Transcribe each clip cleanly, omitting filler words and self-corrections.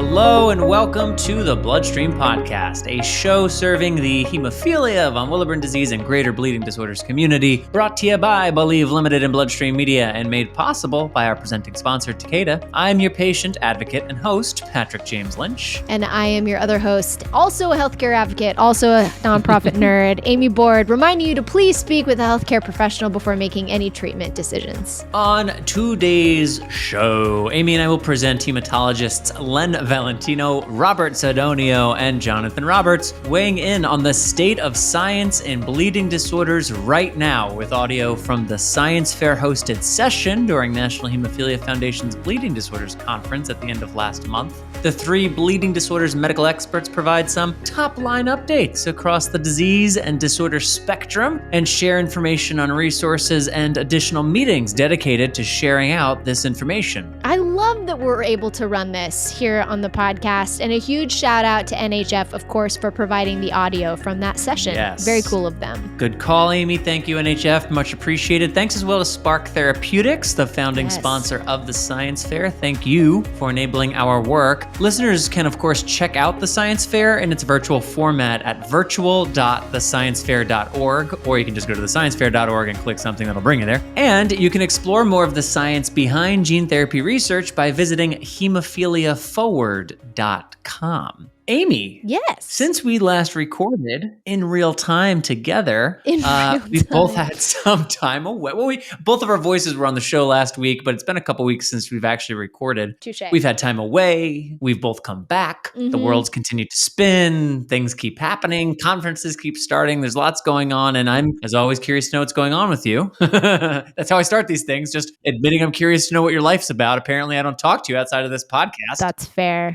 Hello and welcome to the Bloodstream Podcast, a show serving the hemophilia, von Willebrand disease, and greater bleeding disorders community, brought to you by Believe Limited and Bloodstream Media, and made possible by our presenting sponsor, Takeda. I'm your patient, advocate, and host, Patrick James Lynch. And I am your other host, also a healthcare advocate, also a nonprofit nerd, Amy Board, reminding you to please speak with a healthcare professional before making any treatment decisions. On today's show, Amy and I will present hematologists Len Valentino, Robert Sidonio, and Jonathan Roberts, weighing in on the state of science in bleeding disorders right now, with audio from the Science Fair hosted session during National Hemophilia Foundation's Bleeding Disorders Conference at the end of last month. The three bleeding disorders medical experts provide some top-line updates across the disease and disorder spectrum and share information on resources and additional meetings dedicated to sharing out this information. I love that we're able to run this here on the podcast, and a huge shout out to NHF, of course, for providing the audio from that session. Yes. Very cool of them. Good call, Amy. Thank you, NHF. Much appreciated. Thanks as well to Spark Therapeutics, the founding sponsor of the Science Fair. Thank you for enabling our work. Listeners can, of course, check out the Science Fair in its virtual format at virtual.thesciencefair.org, or you can just go to thesciencefair.org and click something that'll bring you there. And you can explore more of the science behind gene therapy research by visiting hemophiliaforward.com. Amy, yes. Since we last recorded in real time together, we've both had some time away. Well, both of our voices were on the show last week, but it's been a couple weeks since we've actually recorded. Touché. We've had time away. We've both come back. The world's continued to spin. Things keep happening. Conferences keep starting. There's lots going on, and I'm, as always, curious to know what's going on with you. That's how I start these things, just admitting I'm curious to know what your life's about. Apparently, I don't talk to you outside of this podcast. That's fair.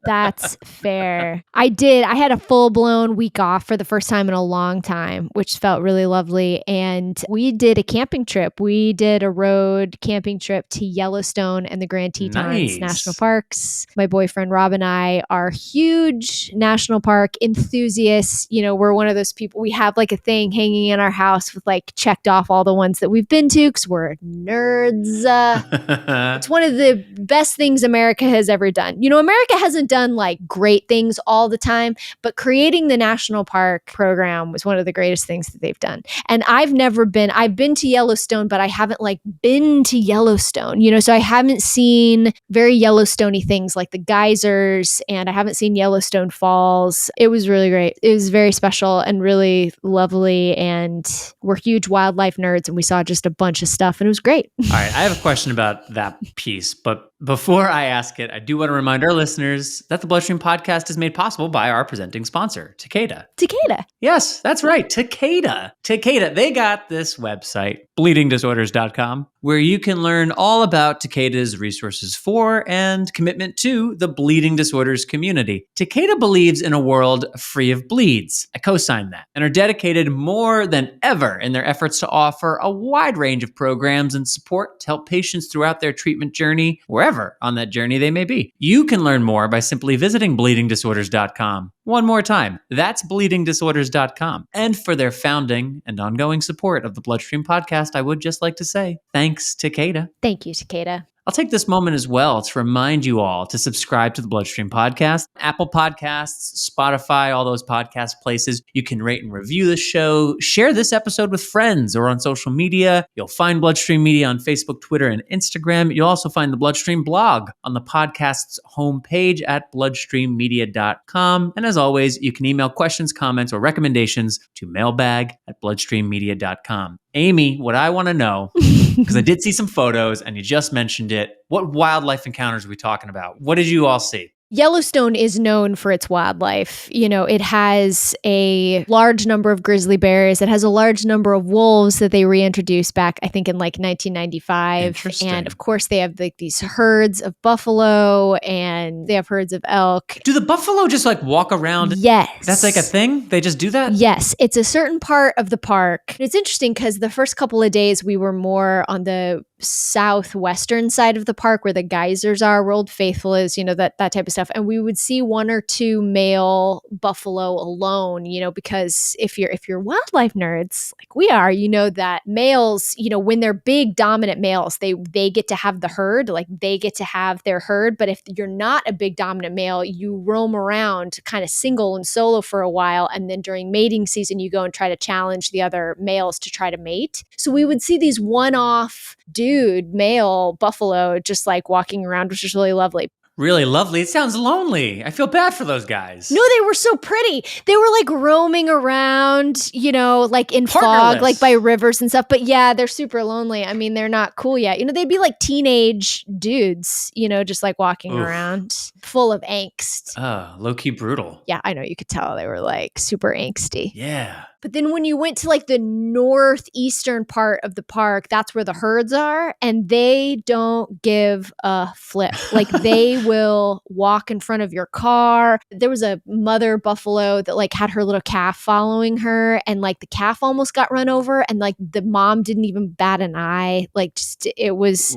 That's fair. I had a full-blown week off for the first time in a long time, which felt really lovely. And we did a camping trip. We did a road camping trip to Yellowstone and the Grand Tetons National Parks. My boyfriend Rob and I are huge national park enthusiasts. You know, we're one of those people, we have like a thing hanging in our house with like checked off all the ones that we've been to because we're nerds. It's one of the best things America has ever done. You know, America hasn't done like great things all the time, but creating the national park program was one of the greatest things that they've done. And I've been to Yellowstone, but I haven't like been to Yellowstone, you know, so I haven't seen very Yellowstone-y things like the geysers, and I haven't seen Yellowstone Falls. It was really great. It was very special and really lovely, and we're huge wildlife nerds, and we saw just a bunch of stuff, and it was great. All right, I have a question about that piece, but before I ask it, I do want to remind our listeners that the Bloodstream Podcast is made possible by our presenting sponsor, Takeda. Takeda. Yes, that's right, Takeda. Takeda, they got this website, bleedingdisorders.com, where you can learn all about Takeda's resources for and commitment to the bleeding disorders community. Takeda believes in a world free of bleeds. I co-sign that, and are dedicated more than ever in their efforts to offer a wide range of programs and support to help patients throughout their treatment journey, wherever on that journey they may be. You can learn more by simply visiting bleedingdisorders.com. One more time, that's bleedingdisorders.com. And for their founding and ongoing support of the Bloodstream Podcast, I would just like to say thanks, Takeda. Thank you, Takeda. I'll take this moment as well to remind you all to subscribe to the Bloodstream Podcast, Apple Podcasts, Spotify, all those podcast places. You can rate and review the show. Share this episode with friends or on social media. You'll find Bloodstream Media on Facebook, Twitter, and Instagram. You'll also find the Bloodstream blog on the podcast's homepage at bloodstreammedia.com. And as always, you can email questions, comments, or recommendations to mailbag@bloodstreammedia.com. Amy, what I want to know, because I did see some photos and you just mentioned it, what wildlife encounters are we talking about? What did you all see? Yellowstone is known for its wildlife. You know, it has a large number of grizzly bears. It has a large number of wolves that they reintroduced back, I think, in like 1995. Interesting. And of course, they have like these herds of buffalo and they have herds of elk. Do the buffalo just like walk around? Yes. That's like a thing? They just do that? Yes. It's a certain part of the park. It's interesting because the first couple of days we were more on the southwestern side of the park where the geysers are, where Old Faithful is, that type of stuff. And we would see one or two male buffalo alone, because if you're wildlife nerds like we are, that males, when they're big dominant males, they get to have the herd, like they get to have their herd. But if you're not a big dominant male, you roam around kind of single and solo for a while, and then during mating season you go and try to challenge the other males to try to mate. So we would see these one-off male buffalo just like walking around, which is really lovely. Really lovely. It sounds lonely. I feel bad for those guys. No, they were so pretty. They were like roaming around, like in fog, Partnerless. like by rivers and stuff. But yeah, they're super lonely. I mean, they're not cool yet. They'd be like teenage dudes, just like walking around full of angst. Low-key brutal. Yeah, I know. You could tell they were like super angsty. Yeah. But then when you went to like the northeastern part of the park, that's where the herds are, and they don't give a flip. Like they will walk in front of your car. There was a mother buffalo that like had her little calf following her, and like the calf almost got run over, and like the mom didn't even bat an eye. Like just it was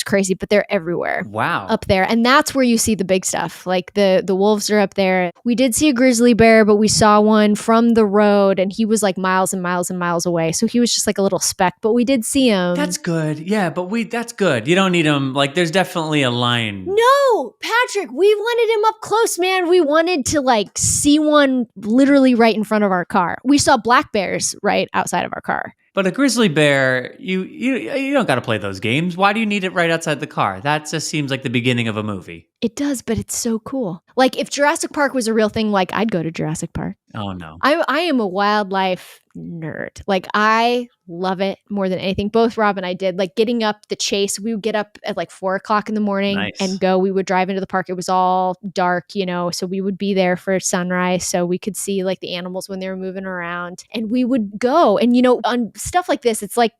crazy, but they're everywhere. Wow. Up there. And that's where you see the big stuff. Like the wolves are up there. We did see a grizzly bear, but we saw one from the road, and he was like miles and miles and miles away. So he was just like a little speck, but we did see him. That's good. Yeah, but that's good. You don't need him. Like there's definitely a line. No, Patrick, we wanted him up close, man. We wanted to like see one literally right in front of our car. We saw black bears right outside of our car. But a grizzly bear, you don't got to play those games. Why do you need it right outside the car? That just seems like the beginning of a movie. It does, but it's so cool. Like if Jurassic Park was a real thing, like I'd go to Jurassic Park. Oh no. I am a wildlife nerd. Like I love it more than anything. Both Rob and I did. Like getting up the chase, we would get up at like 4:00 in the morning and go. We would drive into the park. It was all dark, so we would be there for sunrise so we could see like the animals when they were moving around. And we would go. And on stuff like this, it's like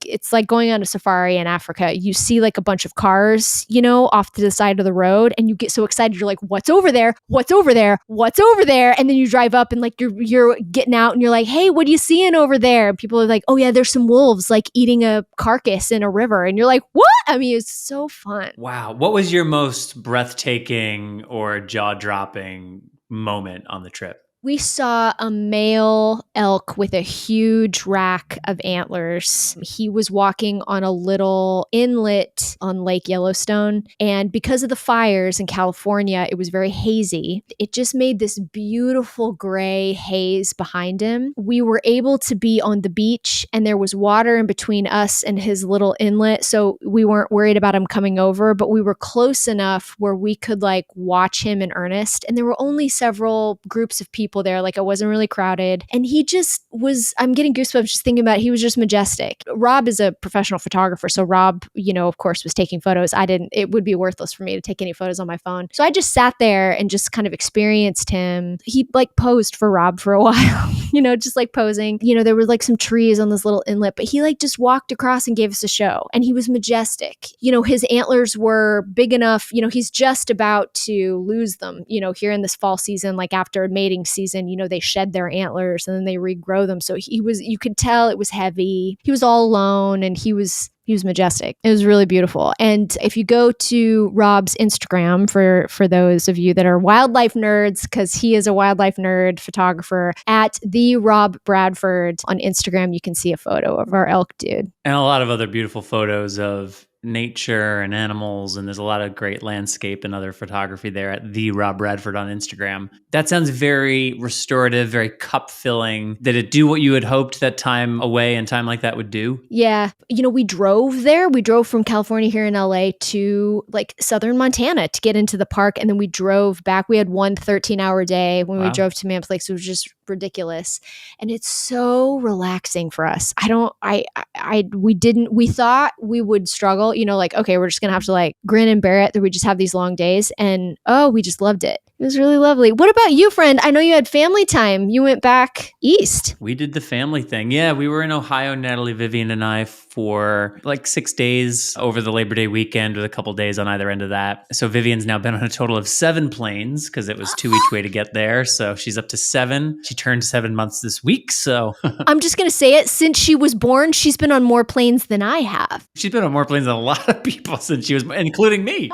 going on a safari in Africa. You see like a bunch of cars, off to the side of the road, and you get so excited. You're like, what's over there? What's over there? What's over there? And then you drive up and like you're getting out and you're like, hey, what are you seeing over there? And people are like, oh yeah, there's some wolves like eating a carcass in a river. And you're like, what? I mean, it's so fun. Wow. What was your most breathtaking or jaw-dropping moment on the trip? We saw a male elk with a huge rack of antlers. He was walking on a little inlet on Lake Yellowstone. And because of the fires in California, it was very hazy. It just made this beautiful gray haze behind him. We were able to be on the beach, and there was water in between us and his little inlet. So we weren't worried about him coming over, but we were close enough where we could like watch him in earnest. And there were only several groups of people there. Like it wasn't really crowded. And he just was, I'm getting goosebumps just thinking about it. He was just majestic. Rob is a professional photographer. So Rob, of course, was taking photos. It would be worthless for me to take any photos on my phone. So I just sat there and just kind of experienced him. He like posed for Rob for a while, just like posing. There were like some trees on this little inlet, but he like just walked across and gave us a show. And he was majestic. His antlers were big enough, he's just about to lose them, here in this fall season, like after mating season, they shed their antlers and then they regrow them. So you could tell it was heavy. He was all alone and he was majestic. It was really beautiful. And if you go to Rob's Instagram, for those of you that are wildlife nerds, because he is a wildlife nerd photographer, at the Rob Bradford on Instagram, you can see a photo of our elk dude. And a lot of other beautiful photos of nature and animals, and there's a lot of great landscape and other photography there at the Rob Bradford on Instagram. That sounds very restorative, very cup filling. Did it do what you had hoped that time away and time like that would do? Yeah. We drove there. We drove from California here in LA to like southern Montana to get into the park. And then we drove back. We had one 13-hour day when we drove to Mammoth Lake. So it was just ridiculous. And it's so relaxing for us. We thought we would struggle, like, okay, we're just going to have to like grin and bear it that we just have these long days. And we just loved it. It was really lovely. What about you, friend? I know you had family time. You went back east. We did the family thing. Yeah, we were in Ohio, Natalie, Vivian, and I, for like 6 days over the Labor Day weekend with a couple days on either end of that. So Vivian's now been on a total of 7 planes because it was 2 each way to get there. So she's up to 7. She turned 7 months this week. So I'm just going to say it. Since she was born, she's been on more planes than I have. she's been on more planes than a lot of people since she was, including me.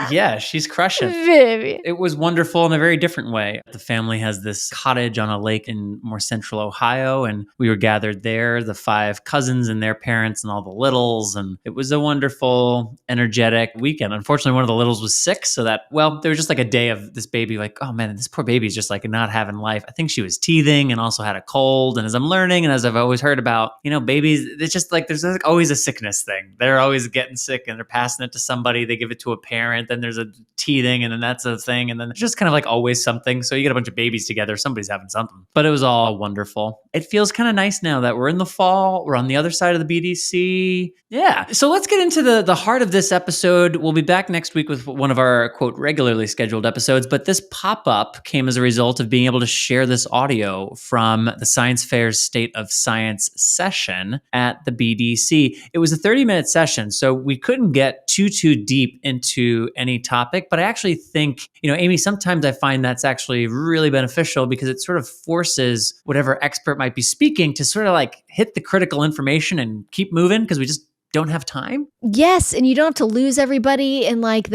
Yeah, she's crushing. Vivian. It was wonderful in a very different way. The family has this cottage on a lake in more central Ohio, and we were gathered there, the 5 cousins and their parents and all the littles, and it was a wonderful, energetic weekend. Unfortunately, one of the littles was sick, so that, well, there was just like a day of this baby, like, oh man, this poor baby's just like not having life. I think she was teething and also had a cold, and as I'm learning, and as I've always heard about, babies, it's just like, there's like always a sickness thing. They're always getting sick, and they're passing it to somebody, they give it to a parent, then there's a teething, and then that's a thing, and then it's just kind of like always something. So you get a bunch of babies together, somebody's having something. But it was all wonderful. It feels kind of nice now that we're in the fall, we're on the other side of the BDC. Yeah. So let's get into the heart of this episode. We'll be back next week with one of our, quote, regularly scheduled episodes, but this pop-up came as a result of being able to share this audio from the Science Fair's State of Science session at the BDC. It was a 30-minute session, so we couldn't get too deep into any topic, but I actually think, Amy, sometimes I find that's actually really beneficial because it sort of forces whatever expert might be speaking to sort of like hit the critical information and keep moving because we just don't have time. Yes, and you don't have to lose everybody, and like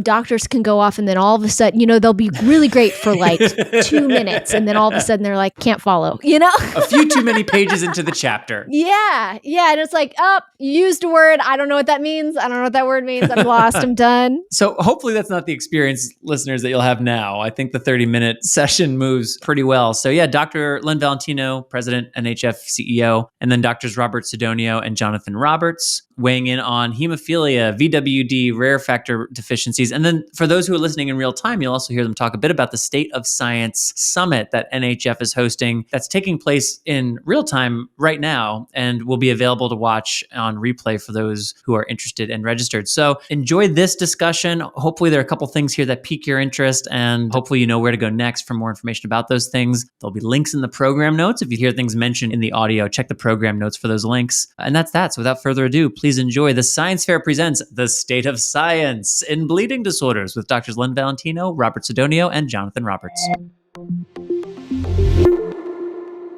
doctors can go off and then all of a sudden, they'll be really great for like 2 minutes and then all of a sudden they're like, can't follow, A few too many pages into the chapter. Yeah, and it's like, you used a word, I don't know what that means, I don't know what that word means, I'm lost, I'm done. So hopefully that's not the experience, listeners, that you'll have now. I think the 30-minute session moves pretty well. So yeah, Dr. Len Valentino, President, NHF CEO, and then Drs. Robert Sidonio and Jonathan Roberts weighing in on hemophilia, VWD, rare factor deficiencies. And then for those who are listening in real time, you'll also hear them talk a bit about the State of Science Summit that NHF is hosting that's taking place in real time right now and will be available to watch on replay for those who are interested and registered. So enjoy this discussion. Hopefully there are a couple things here that pique your interest, and hopefully you know where to go next for more information about those things. There'll be links in the program notes. If you hear things mentioned in the audio, check the program notes for those links. And that's that. So without further ado, please enjoy the Science Fair presents The State of Science in Bleeding Disorders with Drs. Len Valentino, Robert Sidonio, and Jonathan Roberts.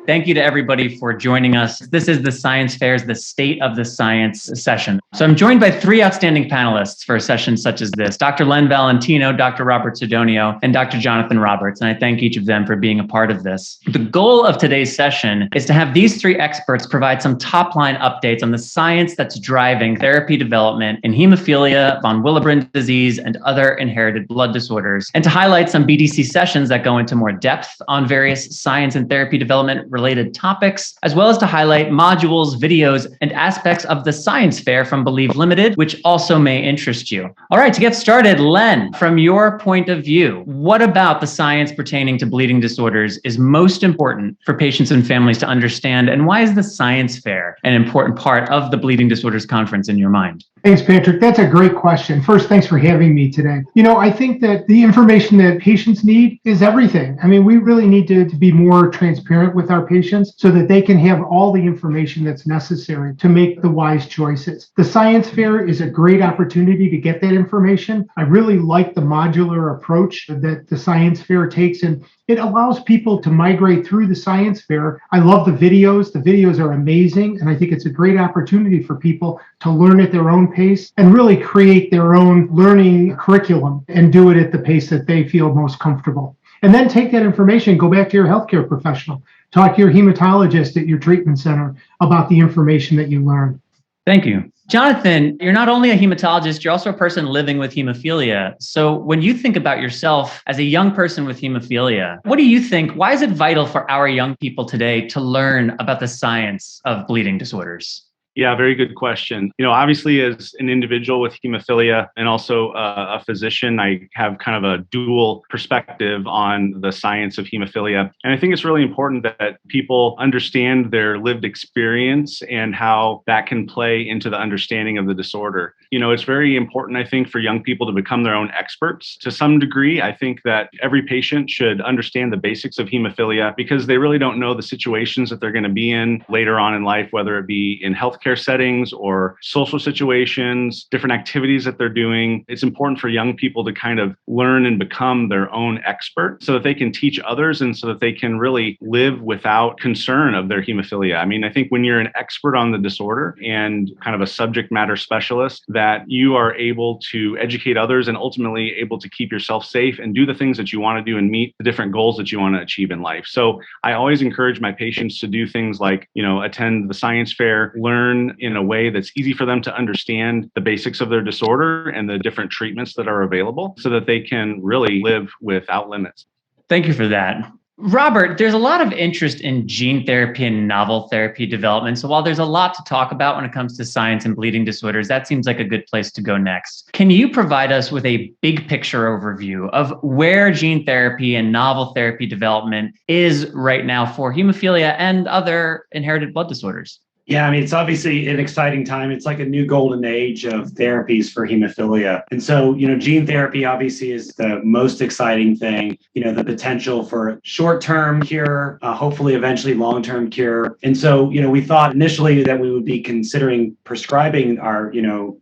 Thank you to everybody for joining us. This is the Science Fair's The State of the Science session. So I'm joined by 3 outstanding panelists for a session such as this: Dr. Len Valentino, Dr. Robert Sidonio, and Dr. Jonathan Roberts. And I thank each of them for being a part of this. The goal of today's session is to have these 3 experts provide some top-line updates on the science that's driving therapy development in hemophilia, von Willebrand disease, and other inherited blood disorders, and to highlight some BDC sessions that go into more depth on various science and therapy development related topics, as well as to highlight modules, videos, and aspects of the Science Fair from Believe Limited, which also may interest you. All right, to get started, Len, from your point of view, what about the science pertaining to bleeding disorders is most important for patients and families to understand, and why is the Science Fair an important part of the Bleeding Disorders Conference in your mind? Thanks, Patrick. That's a great question. First, thanks for having me today. I think that the information that patients need is everything. I mean, we really need to be more transparent with our patients so that they can have all the information that's necessary to make the wise choices. The Science Fair is a great opportunity to get that information. I really like the modular approach that the Science Fair takes, and it allows people to migrate through the Science Fair. I love the videos. The videos are amazing, and I think it's a great opportunity for people to learn at their own pace and really create their own learning curriculum and do it at the pace that they feel most comfortable. And then take that information, go back to your healthcare professional, talk to your hematologist at your treatment center about the information that you learn. Thank you. Jonathan, you're not only a hematologist, you're also a person living with hemophilia. So when you think about yourself as a young person with hemophilia, what do you think? Why is it vital for our young people today to learn about the science of bleeding disorders? Yeah, very good question. Obviously, as an individual with hemophilia and also a physician, I have kind of a dual perspective on the science of hemophilia. And I think it's really important that people understand their lived experience and how that can play into the understanding of the disorder. It's very important, I think, for young people to become their own experts. To some degree, I think that every patient should understand the basics of hemophilia because they really don't know the situations that they're going to be in later on in life, whether it be in healthcare settings or social situations, different activities that they're doing. It's important for young people to kind of learn and become their own expert so that they can teach others and so that they can really live without concern of their hemophilia. I mean, I think when you're an expert on the disorder and kind of a subject matter specialist, that you are able to educate others and ultimately able to keep yourself safe and do the things that you want to do and meet the different goals that you want to achieve in life. So I always encourage my patients to do things like, attend the science fair, learn in a way that's easy for them to understand the basics of their disorder and the different treatments that are available so that they can really live without limits. Thank you for that. Robert, there's a lot of interest in gene therapy and novel therapy development. So while there's a lot to talk about when it comes to science and bleeding disorders, that seems like a good place to go next. Can you provide us with a big picture overview of where gene therapy and novel therapy development is right now for hemophilia and other inherited blood disorders? Yeah, I mean, it's obviously an exciting time. It's like a new golden age of therapies for hemophilia. And so, gene therapy obviously is the most exciting thing, the potential for short-term cure, hopefully eventually long-term cure. And so, we thought initially that we would be considering prescribing our,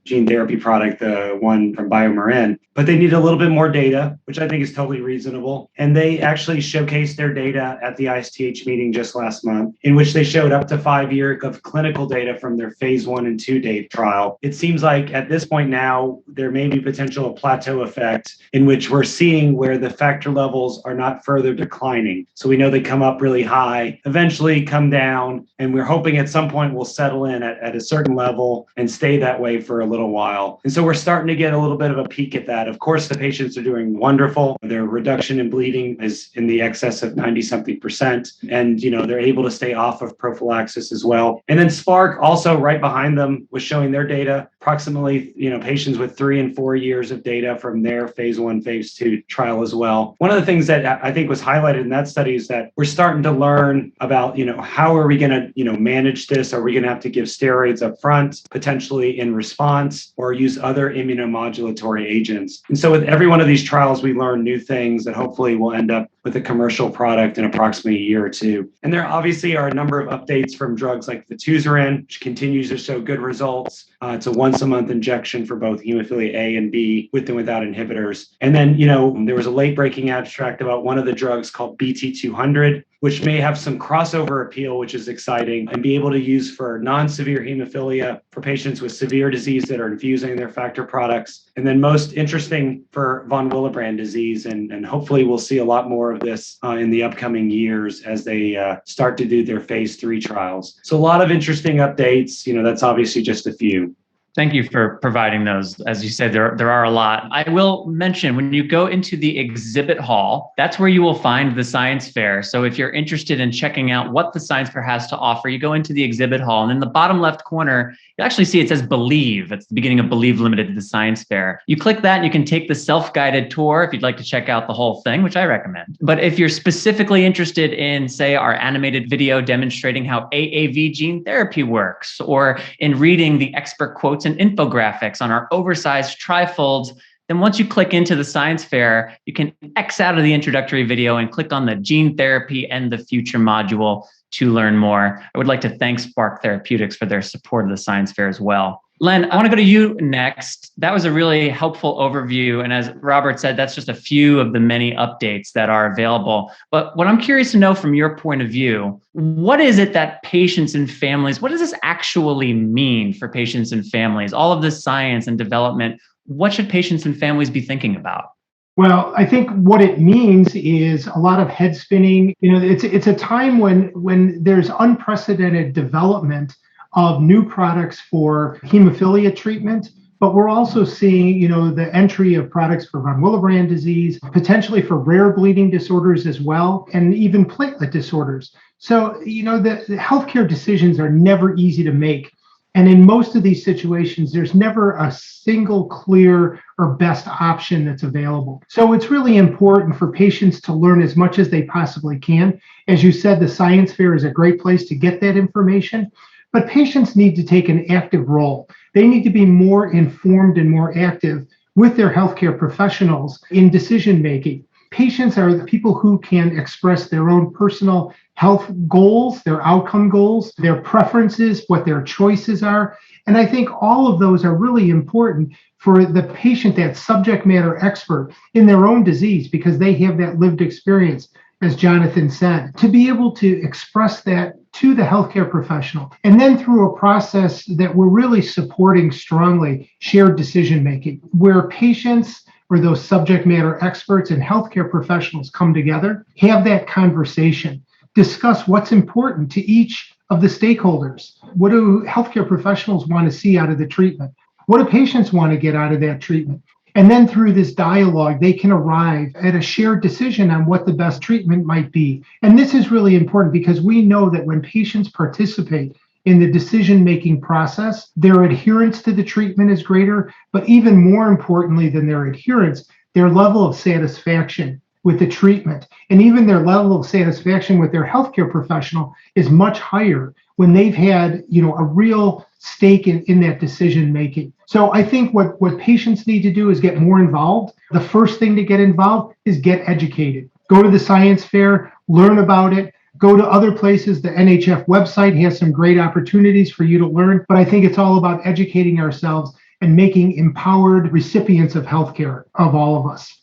gene therapy product, the one from BioMarin, but they need a little bit more data, which I think is totally reasonable. And they actually showcased their data at the ISTH meeting just last month, in which they showed up to 5 years of clinical data from their phase 1 and 2 date trial. It seems like at this point now, there may be potential plateau effect in which we're seeing where the factor levels are not further declining. So we know they come up really high, eventually come down, and we're hoping at some point we'll settle in at a certain level and stay that way for a little while. And so we're starting to get a little bit of a peek at that. Of course, the patients are doing wonderful. Their reduction in bleeding is in the excess of 90-something%. And, they're able to stay off of prophylaxis as well. And then Spark also right behind them was showing their data, approximately, patients with 3 and 4 years of data from their phase 1, phase 2 trial as well. One of the things that I think was highlighted in that study is that we're starting to learn about, how are we going to, manage this? Are we going to have to give steroids up front, potentially in response, or use other immunomodulatory agents? And so with every one of these trials, we learn new things that hopefully will end up with a commercial product in approximately a year or two. And there obviously are a number of updates from drugs like fitusiran, which continues to show good results. It's a once-a-month injection for both hemophilia A and B with and without inhibitors. And then, there was a late-breaking abstract about one of the drugs called BT200, which may have some crossover appeal, which is exciting, and be able to use for non-severe hemophilia for patients with severe disease that are infusing their factor products. And then most interesting for von Willebrand disease. And hopefully we'll see a lot more of this in the upcoming years as they start to do their phase 3 trials. So a lot of interesting updates. That's obviously just a few. Thank you for providing those. As you said, there are a lot. I will mention when you go into the exhibit hall, that's where you will find the science fair. So if you're interested in checking out what the science fair has to offer, you go into the exhibit hall, and in the bottom left corner, you actually see it says Believe. It's the beginning of Believe Limited to the science fair. You click that and you can take the self-guided tour if you'd like to check out the whole thing, which I recommend. But if you're specifically interested in, say, our animated video demonstrating how AAV gene therapy works, or in reading the expert quotes and infographics on our oversized trifolds, then once you click into the science fair, you can X out of the introductory video and click on the gene therapy and the future module to learn more. I would like to thank Spark Therapeutics for their support of the science fair as well. Len, I want to go to you next. That was a really helpful overview. And as Robert said, that's just a few of the many updates that are available. But what I'm curious to know from your point of view, what is it that patients and families, what does this actually mean for patients and families? All of this science and development, what should patients and families be thinking about? Well, I think what it means is a lot of head spinning. It's a time when there's unprecedented development of new products for hemophilia treatment, but we're also seeing, the entry of products for von Willebrand disease, potentially for rare bleeding disorders as well, and even platelet disorders. So, the healthcare decisions are never easy to make. And in most of these situations, there's never a single clear or best option that's available. So it's really important for patients to learn as much as they possibly can. As you said, the science fair is a great place to get that information, but patients need to take an active role. They need to be more informed and more active with their healthcare professionals in decision making. Patients are the people who can express their own personal health goals, their outcome goals, their preferences, what their choices are. And I think all of those are really important for the patient, that subject matter expert in their own disease, because they have that lived experience, as Jonathan said, to be able to express that to the healthcare professional. And then through a process that we're really supporting strongly, shared decision making, where patients or those subject matter experts and healthcare professionals come together, have that conversation, discuss what's important to each of the stakeholders. What do healthcare professionals want to see out of the treatment? What do patients want to get out of that treatment? And then through this dialogue, they can arrive at a shared decision on what the best treatment might be. And this is really important because we know that when patients participate in the decision-making process, their adherence to the treatment is greater, but even more importantly than their adherence, their level of satisfaction with the treatment and even their level of satisfaction with their healthcare professional is much higher when they've had, a real stake in that decision making. So I think what patients need to do is get more involved. The first thing to get involved is get educated. Go to the science fair, learn about it, go to other places. The NHF website has some great opportunities for you to learn, but I think it's all about educating ourselves and making empowered recipients of healthcare of all of us.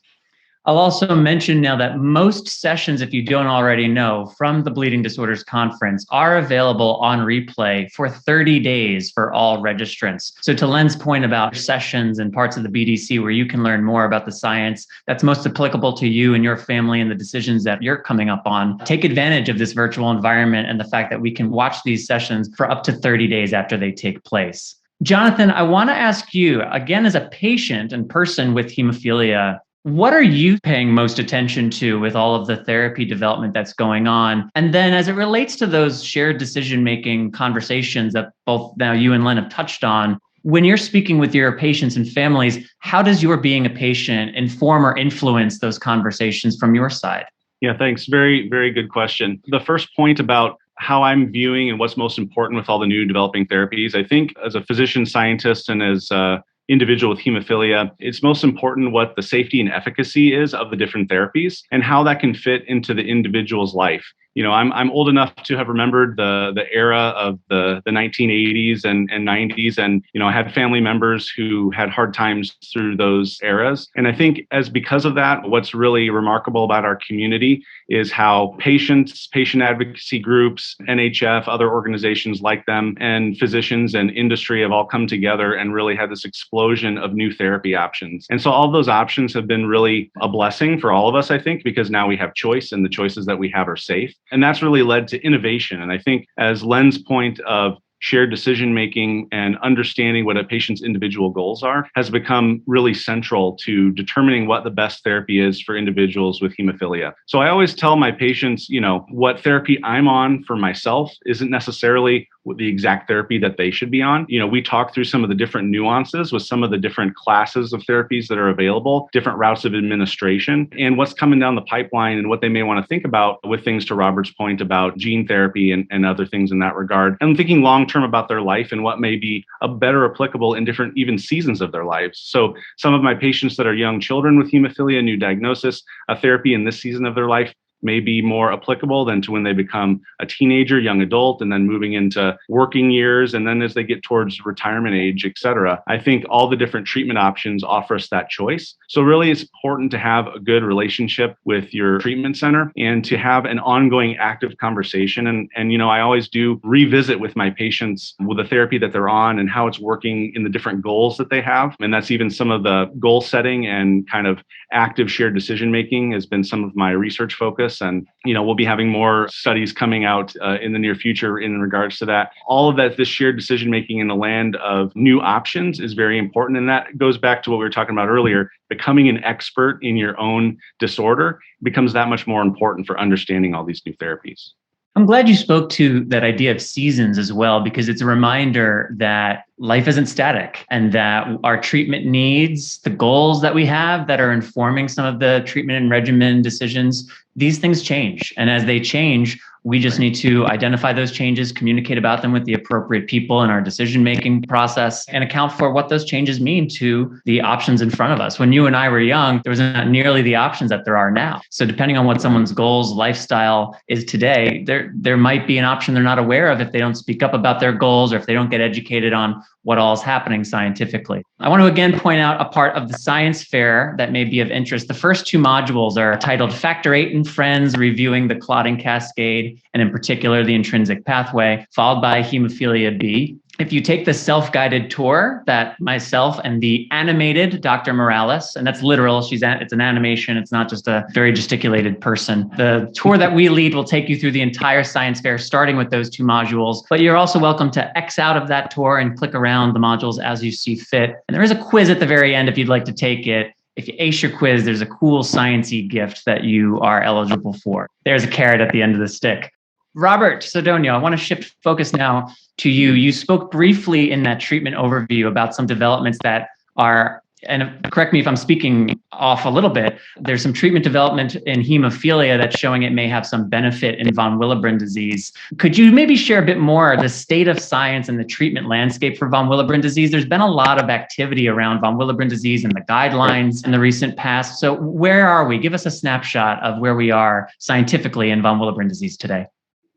I'll also mention now that most sessions, if you don't already know, from the Bleeding Disorders Conference are available on replay for 30 days for all registrants. So to Len's point about sessions and parts of the BDC where you can learn more about the science that's most applicable to you and your family and the decisions that you're coming up on, take advantage of this virtual environment and the fact that we can watch these sessions for up to 30 days after they take place. Jonathan, I want to ask you, again, as a patient and person with hemophilia, what are you paying most attention to with all of the therapy development that's going on? And then as it relates to those shared decision-making conversations that both now you and Len have touched on, when you're speaking with your patients and families, how does your being a patient inform or influence those conversations from your side? Yeah, thanks. Very, very good question. The first point about how I'm viewing and what's most important with all the new developing therapies, I think as a physician scientist and as individual with hemophilia, it's most important what the safety and efficacy is of the different therapies and how that can fit into the individual's life. I'm old enough to have remembered the era of the 1980s and 90s. And, I had family members who had hard times through those eras. And I think because of that, what's really remarkable about our community is how patients, patient advocacy groups, NHF, other organizations like them, and physicians and industry have all come together and really had this explosion of new therapy options. And so all those options have been really a blessing for all of us, I think, because now we have choice and the choices that we have are safe. And that's really led to innovation. And I think as Len's point of shared decision-making and understanding what a patient's individual goals are has become really central to determining what the best therapy is for individuals with hemophilia. So I always tell my patients, what therapy I'm on for myself isn't necessarily the exact therapy that they should be on. We talk through some of the different nuances with some of the different classes of therapies that are available, different routes of administration, and what's coming down the pipeline and what they may want to think about with things, to Robert's point about gene therapy and other things in that regard. And thinking long-term about their life and what may be a better applicable in different even seasons of their lives. So some of my patients that are young children with hemophilia, new diagnosis, a therapy in this season of their life may be more applicable than to when they become a teenager, young adult, and then moving into working years, and then as they get towards retirement age, et cetera. I think all the different treatment options offer us that choice. So really it's important to have a good relationship with your treatment center and to have an ongoing active conversation. And I always do revisit with my patients with the therapy that they're on and how it's working in the different goals that they have. And that's even some of the goal setting and kind of active shared decision making has been some of my research focus. And, we'll be having more studies coming out in the near future in regards to that. All of that, this shared decision making in the land of new options is very important. And that goes back to what we were talking about earlier. Becoming an expert in your own disorder becomes that much more important for understanding all these new therapies. I'm glad you spoke to that idea of seasons as well, because it's a reminder that life isn't static and that our treatment needs, the goals that we have that are informing some of the treatment and regimen decisions, these things change. And as they change, we just need to identify those changes, communicate about them with the appropriate people in our decision-making process, and account for what those changes mean to the options in front of us. When you and I were young, there was not nearly the options that there are now. So depending on what someone's goals, lifestyle is today, there might be an option they're not aware of if they don't speak up about their goals or if they don't get educated on what all is happening scientifically. I want to again point out a part of the science fair that may be of interest. The first two modules are titled Factor VIII and Friends, Reviewing the Clotting Cascade, and in particular, the intrinsic pathway, followed by Hemophilia B. If you take the self-guided tour that myself and the animated Dr. Morales, and that's literal, it's an animation, it's not just a very gesticulated person. The tour that we lead will take you through the entire science fair, starting with those two modules, but you're also welcome to X out of that tour and click around the modules as you see fit. And there is a quiz at the very end if you'd like to take it. If you ace your quiz, there's a cool sciencey gift that you are eligible for. There's a carrot at the end of the stick. Robert Sidonio, I want to shift focus now to you. You spoke briefly in that treatment overview about some developments that are, and correct me if I'm speaking off a little bit, there's some treatment development in hemophilia that's showing it may have some benefit in von Willebrand disease. Could you maybe share a bit more the state of science and the treatment landscape for von Willebrand disease? There's been a lot of activity around von Willebrand disease and the guidelines in the recent past. So where are we? Give us a snapshot of where we are scientifically in von Willebrand disease today.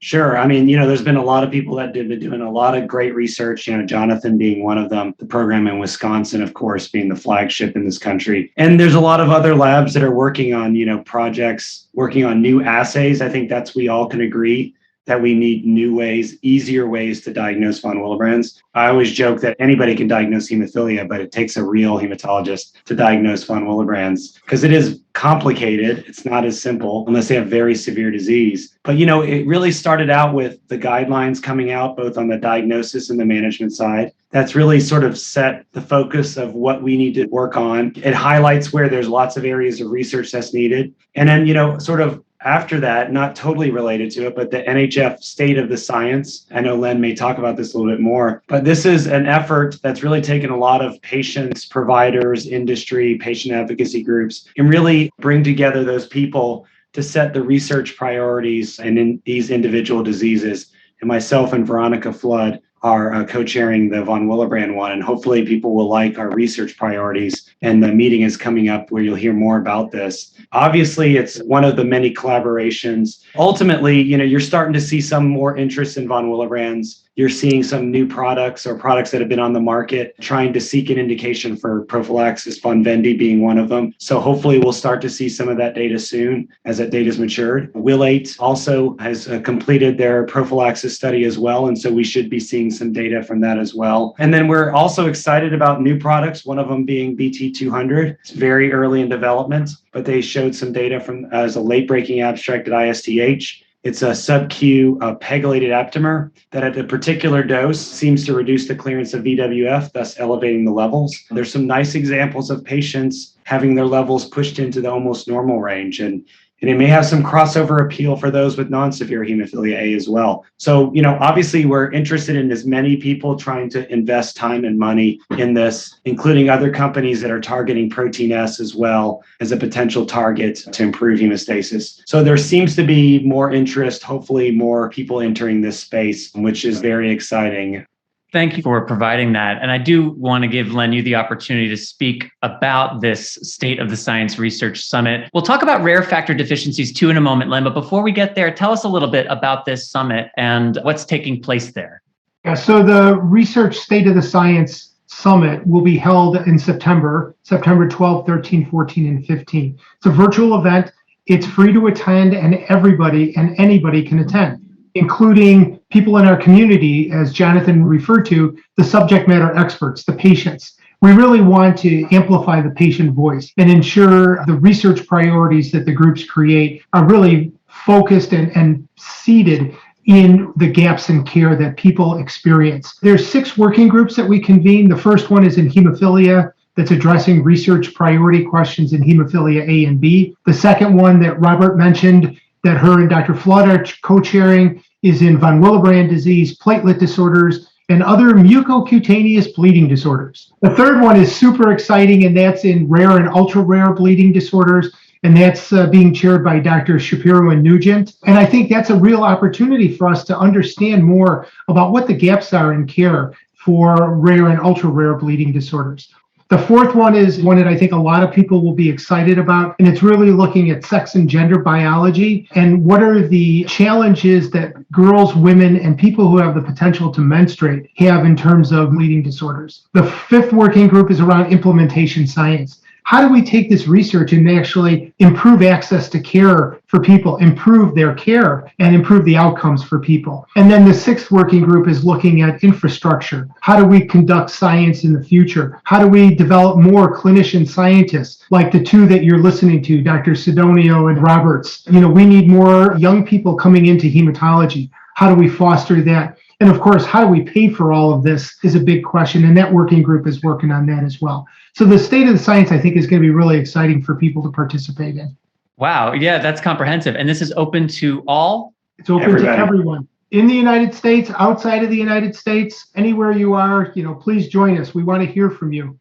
Sure. I mean, there's been a lot of people that have been doing a lot of great research, Jonathan being one of them, the program in Wisconsin, of course, being the flagship in this country. And there's a lot of other labs that are working on, projects, working on new assays. I think we all can agree that we need new ways, easier ways to diagnose von Willebrand's. I always joke that anybody can diagnose hemophilia, but it takes a real hematologist to diagnose von Willebrand's because it is complicated. It's not as simple unless they have very severe disease. But, it really started out with the guidelines coming out, both on the diagnosis and the management side. That's really sort of set the focus of what we need to work on. It highlights where there's lots of areas of research that's needed. And then, sort of after that, not totally related to it, but the NHF State of the Science. I know Len may talk about this a little bit more, but this is an effort that's really taken a lot of patients, providers, industry, patient advocacy groups, and really bring together those people to set the research priorities and in these individual diseases. And myself and Veronica Flood are co-chairing the von Willebrand one, and hopefully people will like our research priorities. And the meeting is coming up where you'll hear more about this. Obviously, it's one of the many collaborations. Ultimately, you're starting to see some more interest in von Willebrand's. You're seeing some new products or products that have been on the market trying to seek an indication for prophylaxis, Vonvendi being one of them. So hopefully we'll start to see some of that data soon as that data is matured. Will8 also has completed their prophylaxis study as well. And so we should be seeing some data from that as well. And then we're also excited about new products, one of them being BT200. It's very early in development, but they showed some data from as a late-breaking abstract at ISTH. It's a sub-Q pegylated aptamer that at a particular dose seems to reduce the clearance of VWF, thus elevating the levels. There's some nice examples of patients having their levels pushed into the almost normal range. And it may have some crossover appeal for those with non-severe hemophilia A as well. So, obviously we're interested in as many people trying to invest time and money in this, including other companies that are targeting protein S as well as a potential target to improve hemostasis. So there seems to be more interest, hopefully more people entering this space, which is very exciting. Thank you for providing that. And I do want to give Len you the opportunity to speak about this State of the Science Research Summit. We'll talk about rare factor deficiencies too in a moment, Len, but before we get there, tell us a little bit about this summit and what's taking place there. Yeah, so the Research State of the Science Summit will be held in September 12, 13, 14, and 15. It's a virtual event. It's free to attend, and everybody and anybody can attend, including people in our community, as Jonathan referred to, the subject matter experts, the patients. We really want to amplify the patient voice and ensure the research priorities that the groups create are really focused and seated in the gaps in care that people experience. There's 6 working groups that we convene. The first one is in hemophilia, that's addressing research priority questions in hemophilia A and B. The second one that Robert mentioned that her and Dr. Flood are co-chairing is in von Willebrand disease, platelet disorders, and other mucocutaneous bleeding disorders. The third one is super exciting, and that's in rare and ultra-rare bleeding disorders, and that's being chaired by Dr. Shapiro and Nugent. And I think that's a real opportunity for us to understand more about what the gaps are in care for rare and ultra-rare bleeding disorders. The fourth one is one that I think a lot of people will be excited about, and it's really looking at sex and gender biology and what are the challenges that girls, women, and people who have the potential to menstruate have in terms of bleeding disorders. The fifth working group is around implementation science. How do we take this research and actually improve access to care for people, improve their care, and improve the outcomes for people? And then the sixth working group is looking at infrastructure. How do we conduct science in the future? How do we develop more clinician scientists like the two that you're listening to, Dr. Sidonio and Roberts? We need more young people coming into hematology. How do we foster that? And of course, how do we pay for all of this is a big question, and that working group is working on that as well. So the state of the science, I think, is going to be really exciting for people to participate in. Wow. Yeah, that's comprehensive. And this is open to all? It's open to everyone. In the United States, outside of the United States, anywhere you are, please join us. We want to hear from you.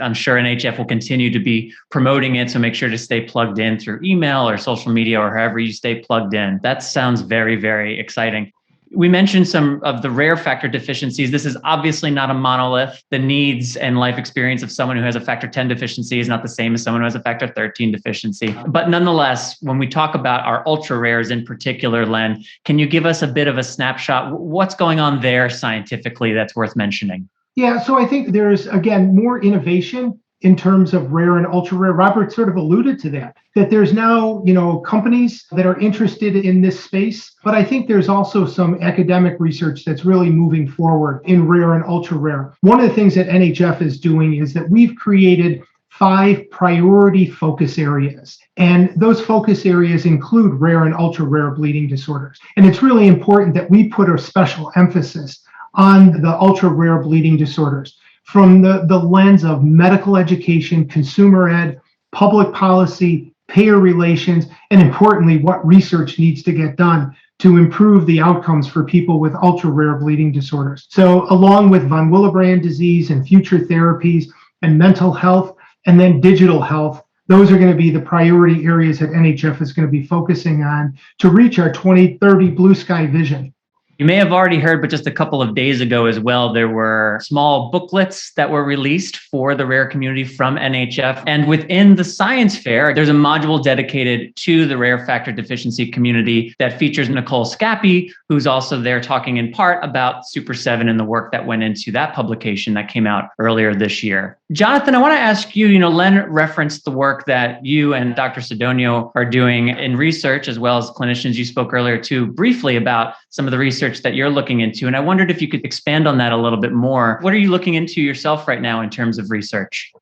I'm sure NHF will continue to be promoting it, so make sure to stay plugged in through email or social media or however you stay plugged in. That sounds very, very exciting. We mentioned some of the rare factor deficiencies. This is obviously not a monolith. The needs and life experience of someone who has a factor 10 deficiency is not the same as someone who has a factor 13 deficiency. But nonetheless, when we talk about our ultra rares in particular, Len, can you give us a bit of a snapshot? What's going on there scientifically that's worth mentioning? Yeah, so I think there's, again, more innovation in terms of rare and ultra rare. Robert sort of alluded to that there's now, companies that are interested in this space, but I think there's also some academic research that's really moving forward in rare and ultra rare. One of the things that NHF is doing is that we've created 5 priority focus areas. And those focus areas include rare and ultra rare bleeding disorders. And it's really important that we put a special emphasis on the ultra rare bleeding disorders from the lens of medical education, consumer ed, public policy, payer relations, and importantly, what research needs to get done to improve the outcomes for people with ultra rare bleeding disorders. So along with von Willebrand disease and future therapies and mental health and then digital health, those are going to be the priority areas that NHF is going to be focusing on to reach our 2030 blue sky vision. You may have already heard, but just a couple of days ago as well, there were small booklets that were released for the rare community from NHF. And within the science fair, there's a module dedicated to the rare factor deficiency community that features Nicole Scappi, who's also there talking in part about Super 7 and the work that went into that publication that came out earlier this year. Jonathan, I want to ask you, Len referenced the work that you and Dr. Sidonio are doing in research, as well as clinicians. You spoke earlier too briefly about some of the research that you're looking into. And I wondered if you could expand on that a little bit more. What are you looking into yourself right now in terms of research?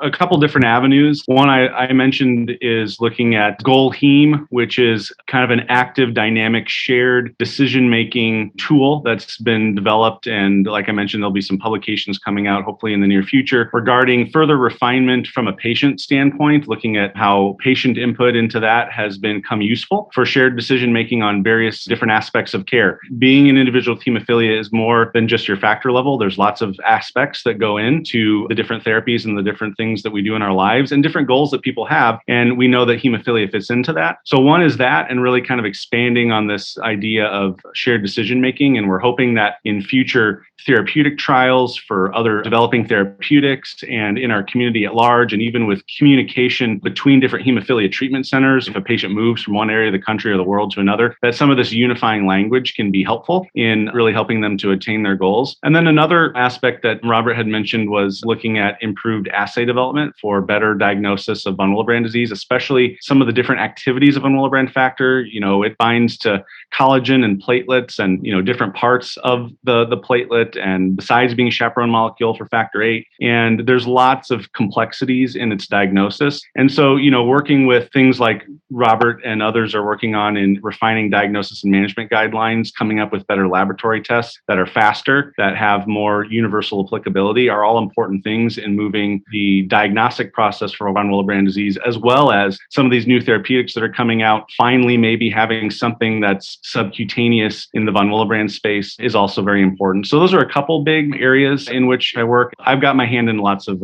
A couple different avenues. One I mentioned is looking at Goal Heme, which is kind of an active, dynamic, shared decision-making tool that's been developed. And like I mentioned, there'll be some publications coming out hopefully in the near future regarding further refinement from a patient standpoint, looking at how patient input into that has become useful for shared decision-making on various different aspects of care. Being an individual with hemophilia is more than just your factor level. There's lots of aspects that go into the different therapies and the different things that we do in our lives and different goals that people have. And we know that hemophilia fits into that. So one is that, and really kind of expanding on this idea of shared decision-making. And we're hoping that in future therapeutic trials for other developing therapeutics and in our community at large, and even with communication between different hemophilia treatment centers, if a patient moves from one area of the country or the world to another, that some of this unifying language can be helpful in really helping them to attain their goals. And then another aspect that Robert had mentioned was looking at improved assay development for better diagnosis of von Willebrand disease, especially some of the different activities of von Willebrand factor. It binds to collagen and platelets and, different parts of the platelet, and besides being a chaperone molecule for factor 8. And there's lots of complexities in its diagnosis. And so, working with things like Robert and others are working on in refining diagnosis and management guidelines, coming up with better laboratory tests that are faster, that have more universal applicability, are all important things in moving the the diagnostic process for von Willebrand disease, as well as some of these new therapeutics that are coming out, finally maybe having something that's subcutaneous in the von Willebrand space is also very important. So those are a couple big areas in which I work. I've got my hand in lots of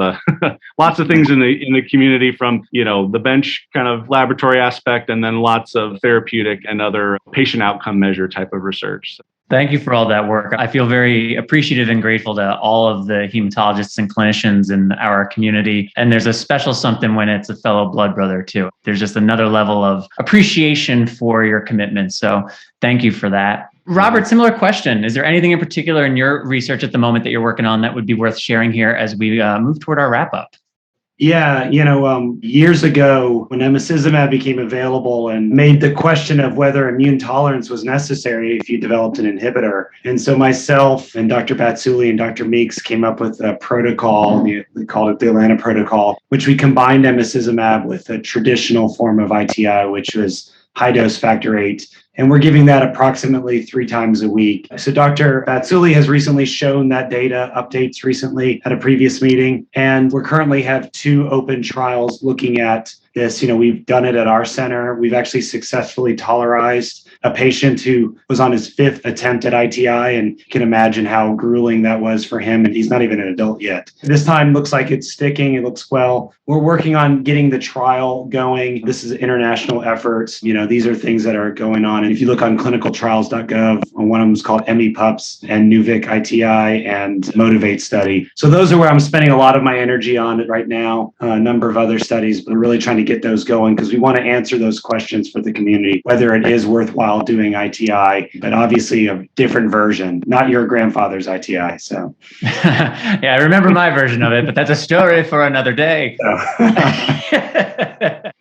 lots of things in the community, from the bench kind of laboratory aspect, and then lots of therapeutic and other patient outcome measure type of research. Thank you for all that work. I feel very appreciative and grateful to all of the hematologists and clinicians in our community. And there's a special something when it's a fellow blood brother too. There's just another level of appreciation for your commitment. So thank you for that. Robert, similar question. Is there anything in particular in your research at the moment that you're working on that would be worth sharing here as we move toward our wrap up? Yeah, years ago when emicizumab became available and made the question of whether immune tolerance was necessary if you developed an inhibitor. And so myself and Dr. Batsuli and Dr. Meeks came up with a protocol, we called it the Atlanta Protocol, which we combined emicizumab with a traditional form of ITI, which was high dose factor VIII. And we're giving that approximately 3 times a week. So Dr. Batsuli has recently shown that data updates recently at a previous meeting. And we currently have 2 open trials looking at this. We've done it at our center. We've actually successfully tolerized a patient who was on his 5th attempt at ITI, and can imagine how grueling that was for him. And he's not even an adult yet. This time looks like it's sticking. It looks well. We're working on getting the trial going. This is international efforts. These are things that are going on. And if you look on clinicaltrials.gov, one of them is called EmiPups and Nuvic ITI and Motivate study. So those are where I'm spending a lot of my energy on it right now. A number of other studies, but I'm really trying to get those going because we want to answer those questions for the community, whether it is worthwhile doing ITI, but obviously a different version, not your grandfather's ITI. So, yeah, I remember my version of it, but that's a story for another day.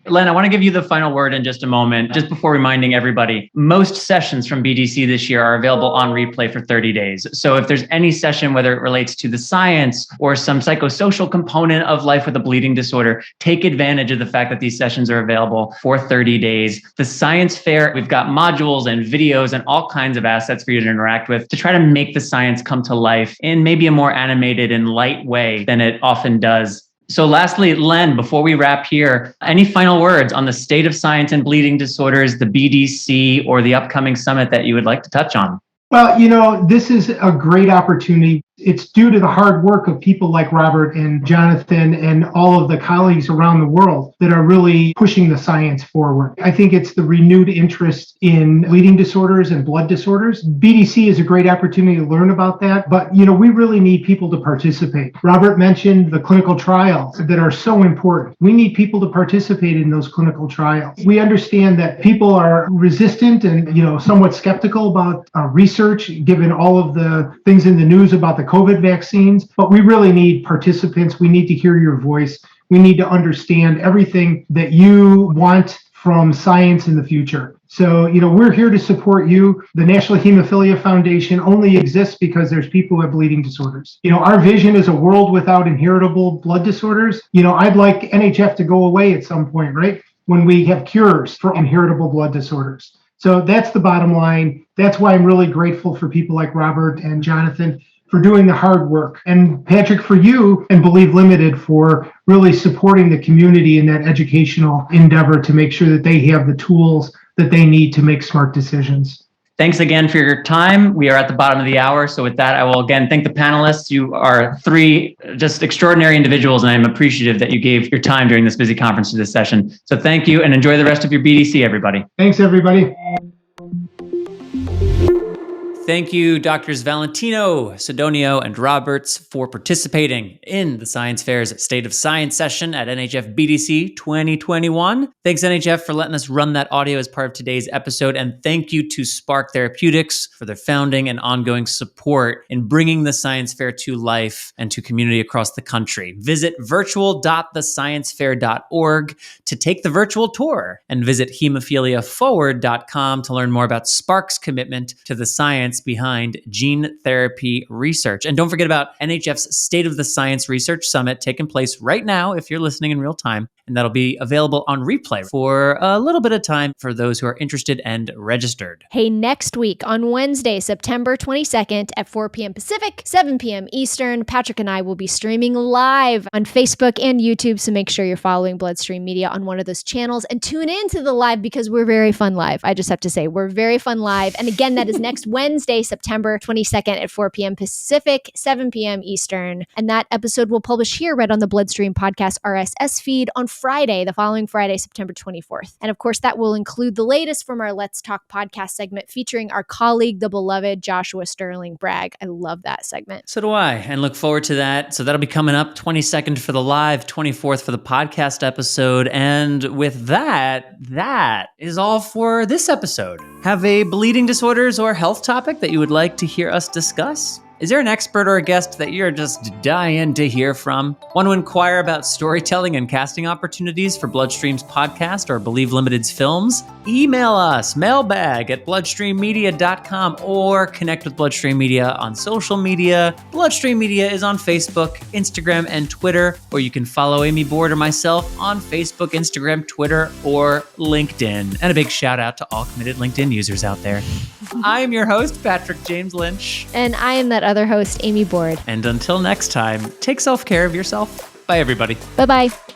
Len, I want to give you the final word in just a moment. Just before reminding everybody, most sessions from BDC this year are available on replay for 30 days. So if there's any session, whether it relates to the science or some psychosocial component of life with a bleeding disorder, take advantage of the fact that these sessions are available for 30 days. The science fair, we've got modules and videos and all kinds of assets for you to interact with to try to make the science come to life in maybe a more animated and light way than it often does. So lastly, Len, before we wrap here, any final words on the state of science and bleeding disorders, the BDC, or the upcoming summit that you would like to touch on? Well, this is a great opportunity. It's due to the hard work of people like Robert and Jonathan and all of the colleagues around the world that are really pushing the science forward. I think it's the renewed interest in bleeding disorders and blood disorders. BDC is a great opportunity to learn about that, but we really need people to participate. Robert mentioned the clinical trials that are so important. We need people to participate in those clinical trials. We understand that people are resistant and somewhat skeptical about research, given all of the things in the news about the COVID vaccines, but we really need participants. We need to hear your voice. We need to understand everything that you want from science in the future. So, we're here to support you. The National Hemophilia Foundation only exists because there's people who have bleeding disorders. Our vision is a world without inheritable blood disorders. I'd like NHF to go away at some point, right? When we have cures for inheritable blood disorders. So that's the bottom line. That's why I'm really grateful for people like Robert and Jonathan for doing the hard work. And Patrick, for you and Believe Limited for really supporting the community in that educational endeavor to make sure that they have the tools that they need to make smart decisions. Thanks again for your time. We are at the bottom of the hour. So with that, I will again thank the panelists. You are 3 just extraordinary individuals, and I'm appreciative that you gave your time during this busy conference to this session. So thank you, and enjoy the rest of your BDC, everybody. Thanks, everybody. Thank you, Drs. Valentino, Sidonio, and Roberts, for participating in the Science Fair's State of Science session at NHF BDC 2021. Thanks, NHF, for letting us run that audio as part of today's episode. And thank you to Spark Therapeutics for their founding and ongoing support in bringing the Science Fair to life and to community across the country. Visit virtual.thesciencefair.org to take the virtual tour, and visit hemophiliaforward.com to learn more about Spark's commitment to the science science behind gene therapy research. And don't forget about NHF's State of the Science Research Summit taking place right now if you're listening in real time. And that'll be available on replay for a little bit of time for those who are interested and registered. Hey, next week on Wednesday, September 22nd at 4 p.m. Pacific, 7 p.m. Eastern, Patrick and I will be streaming live on Facebook and YouTube. So make sure you're following Bloodstream Media on one of those channels and tune in to the live because we're very fun live. I just have to say, we're very fun live. And again, that is next Wednesday, September 22nd at 4 p.m. Pacific, 7 p.m. Eastern. And that episode will publish here right on the Bloodstream Podcast RSS feed on Friday, the following Friday, September 24th. And of course, that will include the latest from our Let's Talk podcast segment featuring our colleague, the beloved Joshua Sterling Bragg. I love that segment. So do I, and look forward to that. So that'll be coming up 22nd for the live, 24th for the podcast episode. And with that is all for this episode. Have a bleeding disorders or health topic that you would like to hear us discuss? Is there an expert or a guest that you're just dying to hear from? Want to inquire about storytelling and casting opportunities for Bloodstream's podcast or Believe Limited's films? Email us, mailbag@bloodstreammedia.com, or connect with Bloodstream Media on social media. Bloodstream Media is on Facebook, Instagram, and Twitter, or you can follow Amy Board or myself on Facebook, Instagram, Twitter, or LinkedIn. And a big shout out to all committed LinkedIn users out there. I'm your host, Patrick James Lynch. And I am that other host, Amy Board. And until next time, take self-care of yourself. Bye, everybody. Bye-bye.